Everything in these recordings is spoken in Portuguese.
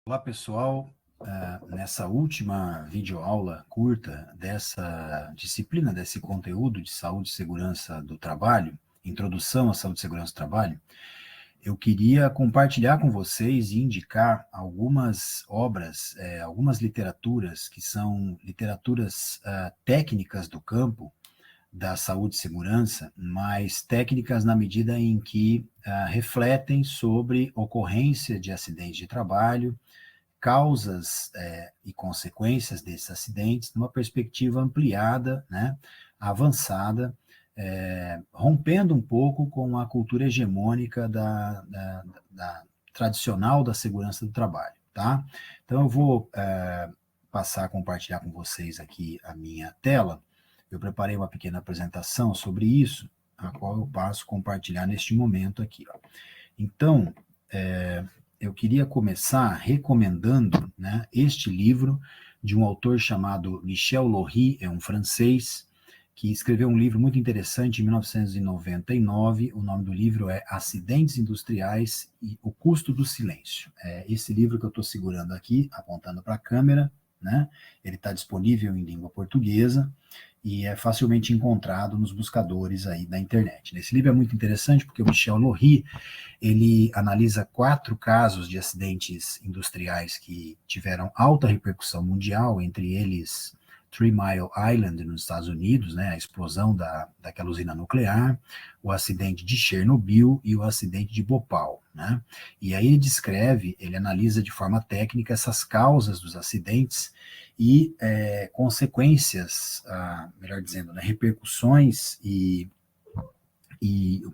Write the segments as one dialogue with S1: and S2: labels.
S1: Olá, pessoal. Nessa última videoaula curta dessa disciplina, desse conteúdo de saúde e segurança do trabalho, introdução à saúde e segurança do trabalho, eu queria compartilhar com vocês e indicar algumas obras, algumas literaturas que são literaturas técnicas do campo da saúde e segurança, mas técnicas na medida em que refletem sobre ocorrência de acidentes de trabalho, causas e consequências desses acidentes numa perspectiva ampliada, né, avançada, rompendo um pouco com a cultura hegemônica da tradicional da segurança do trabalho, tá? Então eu vou passar a compartilhar com vocês aqui a minha tela. Eu preparei uma pequena apresentação sobre isso, a qual eu passo a compartilhar neste momento aqui, ó. Então, eu queria começar recomendando, né, este livro de um autor chamado Michel Lohry, é um francês, que escreveu um livro muito interessante em 1999. O nome do livro é Acidentes Industriais e o Custo do Silêncio. É esse livro que eu estou segurando aqui, apontando para a câmera, né? Ele está disponível em língua portuguesa e é facilmente encontrado nos buscadores aí da internet. Esse livro é muito interessante porque o Michel Lohry, ele analisa 4 casos de acidentes industriais que tiveram alta repercussão mundial, entre eles Three Mile Island, nos Estados Unidos, né, a explosão daquela usina nuclear, o acidente de Chernobyl e o acidente de Bhopal, né? E aí ele descreve, ele analisa de forma técnica essas causas dos acidentes e consequências, melhor dizendo, né, repercussões e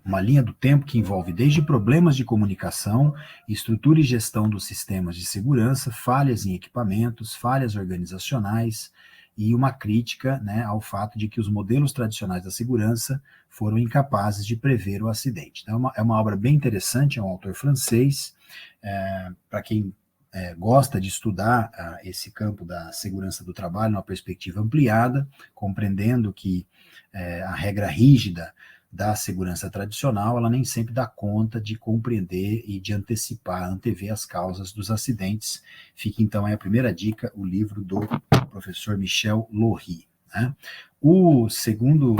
S1: uma linha do tempo que envolve desde problemas de comunicação, estrutura e gestão dos sistemas de segurança, falhas em equipamentos, falhas organizacionais e uma crítica, né, ao fato de que os modelos tradicionais da segurança foram incapazes de prever o acidente. Então, é uma obra bem interessante, é um autor francês, para quem gosta de estudar esse campo da segurança do trabalho numa perspectiva ampliada, compreendendo que a regra rígida da segurança tradicional, ela nem sempre dá conta de compreender e de antecipar, antever as causas dos acidentes. Fica então aí a primeira dica, o livro do professor Michel Lohry, né?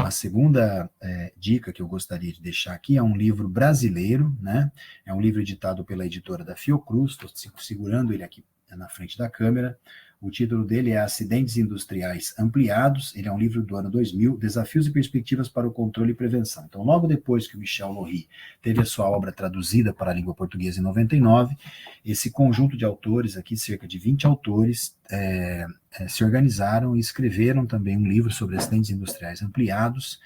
S1: A segunda dica que eu gostaria de deixar aqui é um livro brasileiro, né? É um livro editado pela editora da Fiocruz, estou segurando ele aqui na frente da câmera. O título dele é Acidentes Industriais Ampliados. Ele é um livro do ano 2000, Desafios e Perspectivas para o Controle e Prevenção. Então, logo depois que o Michel Lohry teve a sua obra traduzida para a língua portuguesa em 99, esse conjunto de autores aqui, cerca de 20 autores, se organizaram e escreveram também um livro sobre acidentes industriais ampliados,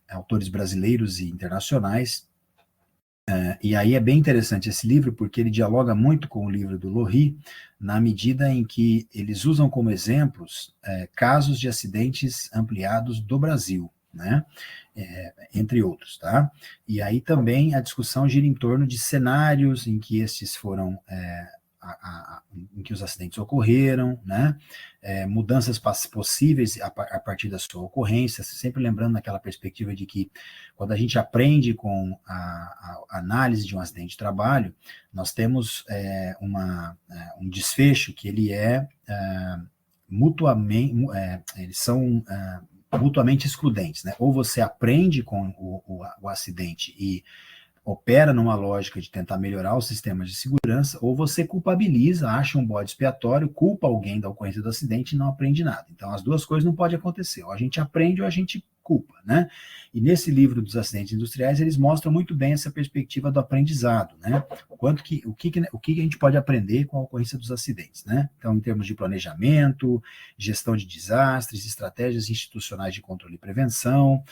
S1: autores brasileiros e internacionais. E aí é bem interessante esse livro, porque ele dialoga muito com o livro do Lohry, na medida em que eles usam como exemplos casos de acidentes ampliados do Brasil, né? Entre outros, tá? E aí também a discussão gira em torno de cenários em que esses foram em que os acidentes ocorreram, né? Mudanças possíveis a partir da sua ocorrência, sempre lembrando naquela perspectiva de que quando a gente aprende com a análise de um acidente de trabalho, nós temos um desfecho que ele mutuamente, eles são mutuamente excludentes, né? Ou você aprende com o acidente e opera numa lógica de tentar melhorar os sistemas de segurança, ou você culpabiliza, acha um bode expiatório, culpa alguém da ocorrência do acidente e não aprende nada. Então, as duas coisas não podem acontecer. Ou a gente aprende ou a gente culpa, né? E nesse livro dos acidentes industriais, eles mostram muito bem essa perspectiva do aprendizado, né? O que a gente pode aprender com a ocorrência dos acidentes, né? Então, em termos de planejamento, gestão de desastres, estratégias institucionais de controle e prevenção,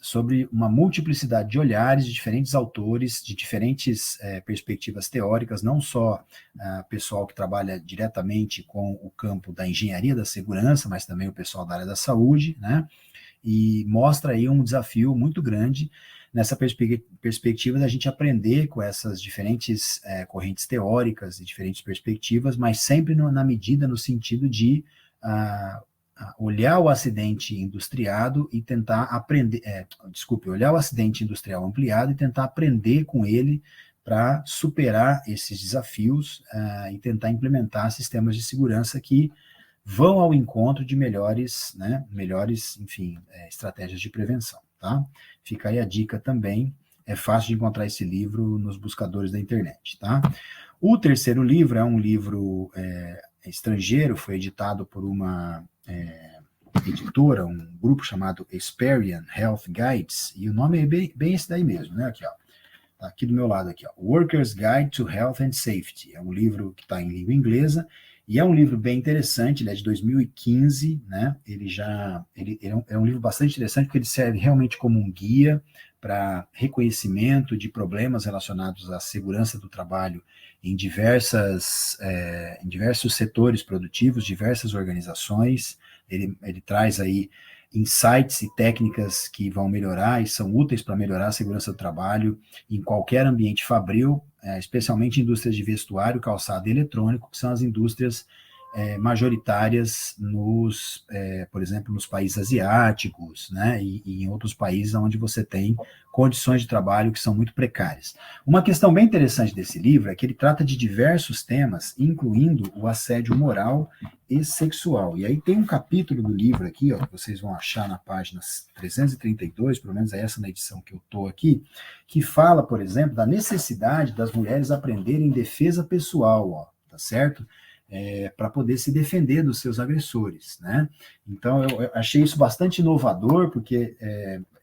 S1: sobre uma multiplicidade de olhares de diferentes autores, de diferentes perspectivas teóricas, não só pessoal que trabalha diretamente com o campo da engenharia da segurança, mas também o pessoal da área da saúde, né? E mostra aí um desafio muito grande nessa perspectiva da gente aprender com essas diferentes correntes teóricas e diferentes perspectivas, mas sempre na medida, no sentido de olhar o acidente industriado e tentar aprender, olhar o acidente industrial ampliado e tentar aprender com ele para superar esses desafios e tentar implementar sistemas de segurança que vão ao encontro de melhores, enfim, estratégias de prevenção, tá? Fica aí a dica também, é fácil de encontrar esse livro nos buscadores da internet, tá? O terceiro livro é um livro estrangeiro, foi editado por uma editora, um grupo chamado Experian Health Guides, e o nome é bem esse daí mesmo, né? Aqui, ó. Tá aqui do meu lado, aqui, ó. Workers Guide to Health and Safety. É um livro que está em língua inglesa, e é um livro bem interessante, ele é de 2015, né? Ele é um livro bastante interessante, porque ele serve realmente como um guia para reconhecimento de problemas relacionados à segurança do trabalho em diversos setores produtivos, diversas organizações. Ele traz aí insights e técnicas que vão melhorar e são úteis para melhorar a segurança do trabalho em qualquer ambiente fabril, especialmente indústrias de vestuário, calçado e eletrônico, que são as indústrias majoritárias por exemplo, nos países asiáticos, né, e em outros países onde você tem condições de trabalho que são muito precárias. Uma questão bem interessante desse livro é que ele trata de diversos temas, incluindo o assédio moral e sexual. E aí tem um capítulo do livro aqui, ó, que vocês vão achar na página 332, pelo menos é essa na edição que eu estou aqui, que fala, por exemplo, da necessidade das mulheres aprenderem defesa pessoal, ó, tá certo? Para poder se defender dos seus agressores, né? Então, eu achei isso bastante inovador, porque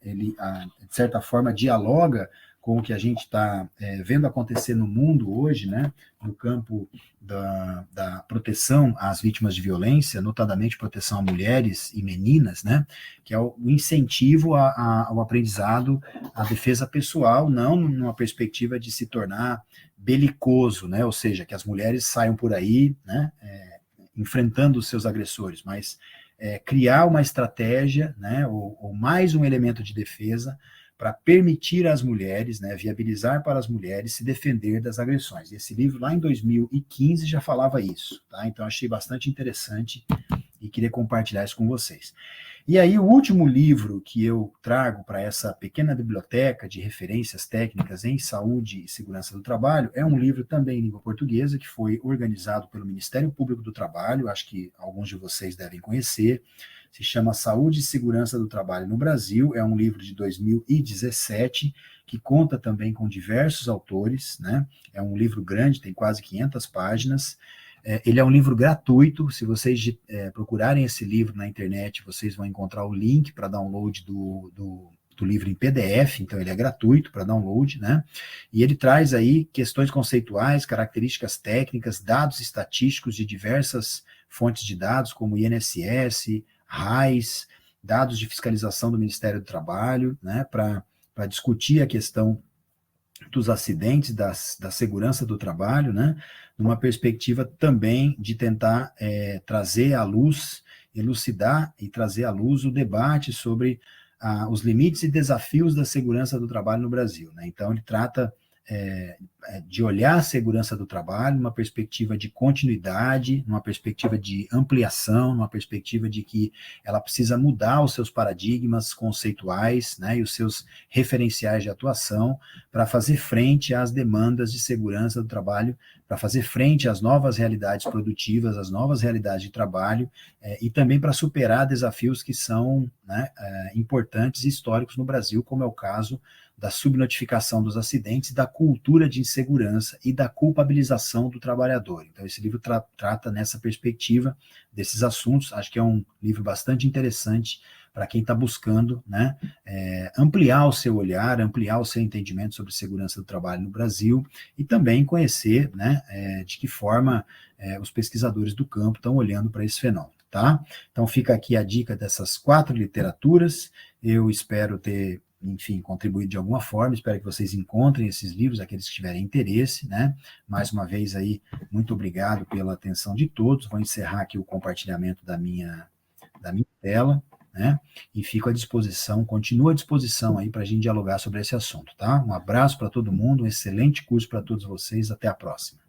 S1: ele, de certa forma, dialoga com o que a gente está vendo acontecer no mundo hoje, né? No campo da proteção às vítimas de violência, notadamente proteção a mulheres e meninas, né? Que é o incentivo ao aprendizado, à defesa pessoal, não numa perspectiva de se tornar belicoso, né? Ou seja, que as mulheres saiam por aí, né? Enfrentando os seus agressores, mas criar uma estratégia, né? Ou mais um elemento de defesa para permitir às mulheres, né, viabilizar para as mulheres se defender das agressões. Esse livro, lá em 2015, já falava isso, tá? Então, achei bastante interessante e queria compartilhar isso com vocês. E aí, o último livro que eu trago para essa pequena biblioteca de referências técnicas em saúde e segurança do trabalho é um livro também em língua portuguesa, que foi organizado pelo Ministério Público do Trabalho, acho que alguns de vocês devem conhecer, se chama Saúde e Segurança do Trabalho no Brasil, é um livro de 2017, que conta também com diversos autores, né? É um livro grande, tem quase 500 páginas, ele é um livro gratuito, se vocês procurarem esse livro na internet, vocês vão encontrar o link para download do livro em PDF, então ele é gratuito para download, né? E ele traz aí questões conceituais, características técnicas, dados estatísticos de diversas fontes de dados, como INSS, RAIS, dados de fiscalização do Ministério do Trabalho, né? Para discutir a questão dos acidentes, da segurança do trabalho, né? Numa perspectiva também de tentar trazer à luz, elucidar e trazer à luz o debate sobre os limites e desafios da segurança do trabalho no Brasil, né? Então, ele trata de olhar a segurança do trabalho numa perspectiva de continuidade, numa perspectiva de ampliação, numa perspectiva de que ela precisa mudar os seus paradigmas conceituais, né, e os seus referenciais de atuação para fazer frente às demandas de segurança do trabalho, para fazer frente às novas realidades produtivas, às novas realidades de trabalho, e também para superar desafios que são, né, importantes e históricos no Brasil, como é o caso da subnotificação dos acidentes, da cultura de insegurança e da culpabilização do trabalhador. Então, esse livro trata nessa perspectiva desses assuntos. Acho que é um livro bastante interessante para quem está buscando, né, ampliar o seu olhar, ampliar o seu entendimento sobre segurança do trabalho no Brasil e também conhecer, né, de que forma os pesquisadores do campo estão olhando para esse fenômeno. Tá? Então, fica aqui a dica dessas 4 literaturas. Eu espero ter, enfim, contribuído de alguma forma, espero que vocês encontrem esses livros, aqueles que tiverem interesse, né? Mais uma vez aí, muito obrigado pela atenção de todos, vou encerrar aqui o compartilhamento da minha tela, né? E fico à disposição, continuo à disposição aí para a gente dialogar sobre esse assunto, tá? Um abraço para todo mundo, um excelente curso para todos vocês, até a próxima.